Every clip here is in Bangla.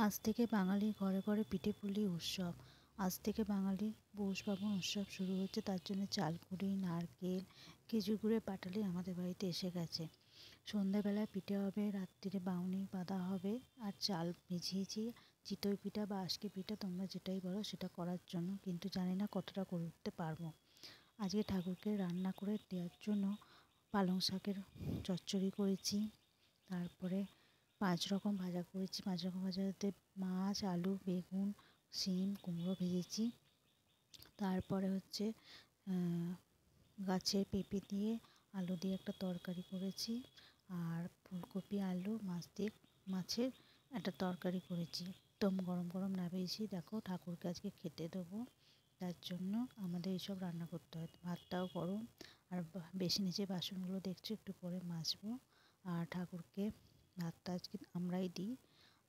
আজ থেকে বাঙালির ঘরে ঘরে পিঠে পুলি উৎসব। আজ থেকে বাঙালির পৌষ পার্বণ উৎসব শুরু হচ্ছে। তার জন্য চালকুড়ি, নারকেল, খেজুর গুড়ের পাটালি আমাদের বাড়িতে এসে গেছে। সন্ধ্যাবেলায় পিঠে হবে, রাত্রিরে বাউনি বাঁধা হবে, আর চাল ভিজিয়েছি চিতই পিঠা বা আজকে পিঠা তোমরা যেটাই বলো সেটা করার জন্য, কিন্তু জানি না কতটা করে উঠতে পারবো। আজকে ঠাকুরকে রান্না করে দেওয়ার জন্য পালং শাকের চচ্চড়ি করেছি, তারপরে 5 রকম ভাজা করেছি। 5 রকম ভাজাতে মাছ, আলু, বেগুন, শিম, কুমড়ো ভেজেছি। তারপরে হচ্ছে গাছের পেঁপে দিয়ে আলু দিয়ে একটা তরকারি করেছি, আর ফুলকপি আলু মাছ দিয়ে মাছের একটা তরকারি করেছি। একদম গরম গরম নামিয়েছি। দেখো ঠাকুরকে আজকে খেতে দেবো, তার জন্য আমাদের এইসব রান্না করতে হয়। ভাতটাও গরম, আর বেশি যে বাসনগুলো দেখছো একটু পরে মাজবো। আর ঠাকুরকে ভাতটা আজকে আমরাই দিই।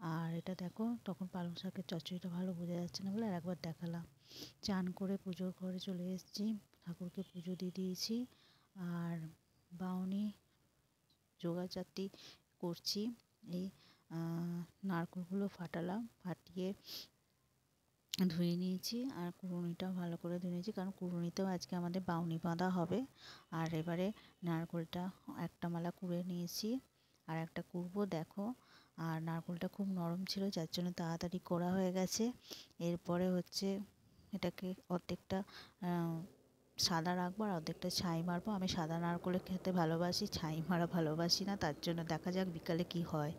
আর এটা দেখো, তখন পালং শাকের চচ্চড়িটা ভালো বোঝা যাচ্ছে না বলে আর একবার দেখালাম। চান করে পুজোর ঘরে চলে এসেছি, ঠাকুরকে পুজো দিয়ে দিয়েছি। আর বাউনি জোগাড়জাতি করছি। এই নারকেলগুলো ফাটালাম, ফাটিয়ে ধুয়ে নিয়েছি, আর কুড়ুনিটাও ভালো করে ধুয়ে নিয়েছি, কারণ কুড়ুনিতেও আজকে আমাদের বাউনি বাঁধা হবে। আর এবারে নারকেলটা একটা মালা কুড়ে নিয়েছি, আর একটা কুড়বো দেখো। আর নারকেলটা খুব নরম ছিল, যার জন্য তাড়াতাড়ি করা হয়ে গেছে। এরপরে হচ্ছে এটাকে অর্ধেকটা সাদা রাখবো আর অর্ধেকটা ছাই মারবো। আমি সাদা নারকেলে খেতে ভালোবাসি, ছাই মারা ভালোবাসি না, তার জন্য দেখা যাক বিকালে কি হয়।